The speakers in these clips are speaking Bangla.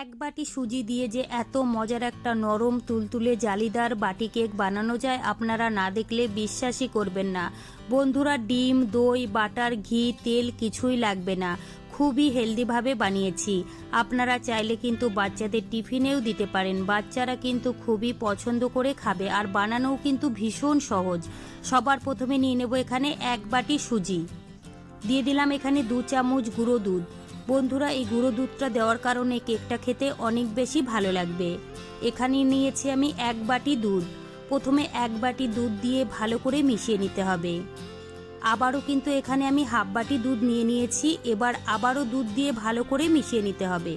এক বাটি সুজি দিয়ে যে এত মজার একটা নরম তুলতুলে জালিদার বাটি কেক বানানো যায় আপনারা না দেখলে বিশ্বাসই করবেন না। বন্ধুরা, ডিম, দই, বাটার, ঘি, তেল কিছুই লাগবে না। খুবই হেলদিভাবে বানিয়েছি। আপনারা চাইলে কিন্তু বাচ্চাদের টিফিনেও দিতে পারেন। বাচ্চারা কিন্তু খুবই পছন্দ করে খাবে আর বানানোও কিন্তু ভীষণ সহজ। সবার প্রথমে নিয়ে নেব এখানে এক বাটি সুজি। দিয়ে দিলাম এখানে 2 চামচ গুঁড়ো দুধ। বন্ধুরা, এই গুঁড়ো দুধটা দেওয়ার কারণে কেকটা খেতে অনেক বেশি ভালো লাগবে। এখানে নিয়েছি আমি এক বাটি দুধ। প্রথমে এক বাটি দুধ দিয়ে ভালো করে মিশিয়ে নিতে হবে। আবারও কিন্তু এখানে আমি হাফ বাটি দুধ নিয়ে নিয়েছি। এবার আবারও দুধ দিয়ে ভালো করে মিশিয়ে নিতে হবে।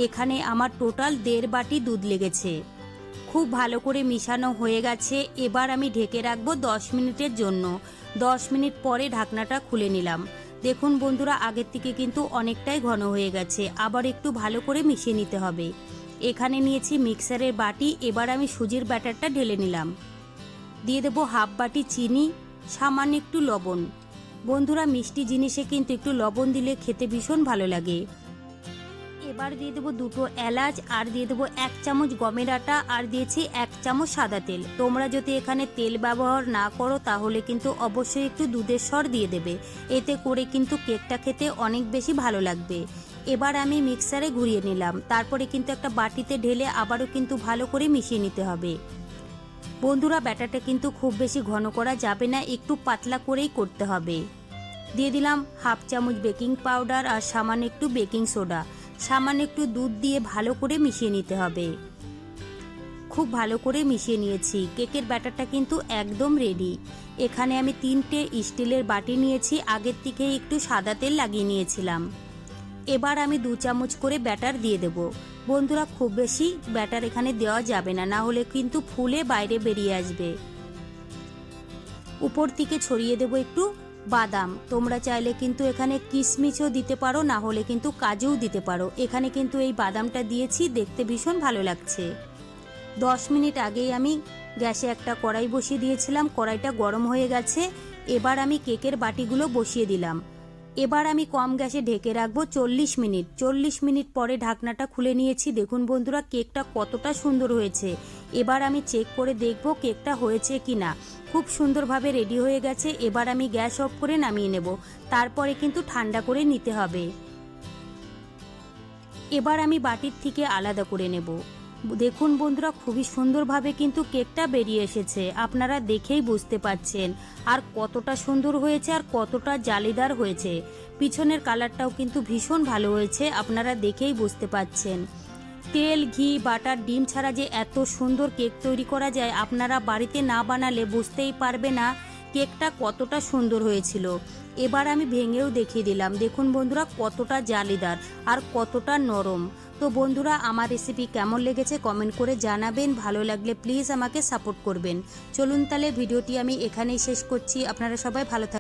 এখানে আমার টোটাল 1.5 বাটি দুধ লেগেছে। খুব ভালো করে মিশানো হয়ে গেছে। এবার আমি ঢেকে রাখবো 10 মিনিটের জন্য। 10 মিনিট পরে ঢাকনাটা খুলে নিলাম। দেখুন বন্ধুরা, আগের থেকে কিন্তু অনেকটাই ঘন হয়ে গেছে। আবার একটু ভালো করে মিশিয়ে নিতে হবে। এখানে নিয়েছি মিক্সারের বাটি। এবার আমি সুজির ব্যাটারটা ঢেলে নিলাম। দিয়ে দেবো হাফ বাটি চিনি, সামান্য একটু লবণ। বন্ধুরা, মিষ্টি জিনিসে কিন্তু একটু লবণ দিলে খেতে ভীষণ ভালো লাগে। এবার দিয়ে দেবো 2টো এলাচ, আর দিয়ে দেবো 1 চামচ গমের আটা, আর দিয়েছি 1 চামচ সাদা তেল। তোমরা যদি এখানে তেল ব্যবহার না করো তাহলে কিন্তু অবশ্যই একটু দুধের সর দিয়ে দেবে। এতে করে কিন্তু কেকটা খেতে অনেক বেশি ভালো লাগবে। এবার আমি মিক্সারে ঘুরিয়ে নিলাম। তারপরে কিন্তু একটা বাটিতে ঢেলে আবারও কিন্তু ভালো করে মিশিয়ে নিতে হবে। বন্ধুরা, ব্যাটারটা কিন্তু খুব বেশি ঘন করা যাবে না, একটু পাতলা করেই করতে হবে। দিয়ে দিলাম হাফ চামচ বেকিং পাউডার আর সামান্য একটু বেকিং সোডা। সামান্য একটু দুধ দিয়ে ভালো করে মিশিয়ে নিতে হবে। খুব ভালো করে মিশিয়ে নিয়েছি। কেকের ব্যাটারটা কিন্তু একদম রেডি। এখানে আমি 3টে স্টিলের বাটি নিয়েছি। আগের থেকে একটু সাদা তেল লাগিয়ে নিয়েছিলাম। এবার আমি 2 চামচ করে ব্যাটার দিয়ে দেব। বন্ধুরা, খুব বেশি ব্যাটার এখানে দেওয়া যাবে না, না হলে কিন্তু ফুলে বাইরে বেরিয়ে আসবে। উপর থেকে ছড়িয়ে দেব একটু বাদাম। তোমরা চাইলে কিন্তু এখানে কিশমিশও দিতে পারো, না হলে কিন্তু কাজুও দিতে পারো। এখানে কিন্তু এই বাদামটা দিয়েছি, দেখতে ভীষণ ভালো লাগছে। 10 মিনিট আগেই আমি গ্যাসে একটা কড়াই বসিয়ে দিয়েছিলাম। কড়াইটা গরম হয়ে গেছে। এবার আমি কেকের বাটিগুলো বসিয়ে দিলাম। এবার আমি কম গ্যাসে ঢেকে রাখবো 40 মিনিট। 40 মিনিট পরে ঢাকনাটা খুলে নিয়েছি। দেখুন বন্ধুরা, কেকটা কতটা সুন্দর হয়েছে। এবার আমি চেক করে দেখব কেকটা হয়েছে কিনা। খুব সুন্দরভাবে রেডি হয়ে গেছে। এবার আমি গ্যাস অফ করে নামিয়ে নেব। তারপরে কিন্তু ঠান্ডা করে নিতে হবে। এবার আমি বাটির থেকে আলাদা করে নেব। দেখুন বন্ধুরা, খুবই সুন্দরভাবে কিন্তু কেকটা বেরিয়ে এসেছে। আপনারা দেখেই বুঝতে পাচ্ছেন আর কতটা সুন্দর হয়েছে আর কতটা জালিদার হয়েছে। পিছনের কালারটাও কিন্তু ভীষণ ভালো হয়েছে, আপনারা দেখেই বুঝতে পাচ্ছেন। তেল, ঘি, বাটার, ডিম ছাড়া যে এত সুন্দর কেক তৈরি করা যায় আপনারা বাড়িতে না বানালে বুঝতেই পারবে না কেকটা কতটা সুন্দর হয়েছিল। এবার আমি ভেঙেও দেখিয়ে দিলাম। দেখুন বন্ধুরা, কতটা জালিদার আর কতটা নরম। তো বন্ধুরা, আমার রেসিপি কেমন লেগেছে কমেন্ট করে জানাবেন। ভালো লাগলে প্লিজ আমাকে সাপোর্ট করবেন। চলুন তাহলে ভিডিওটি আমি এখানেই শেষ করছি। আপনারা সবাই ভালো থাকবেন।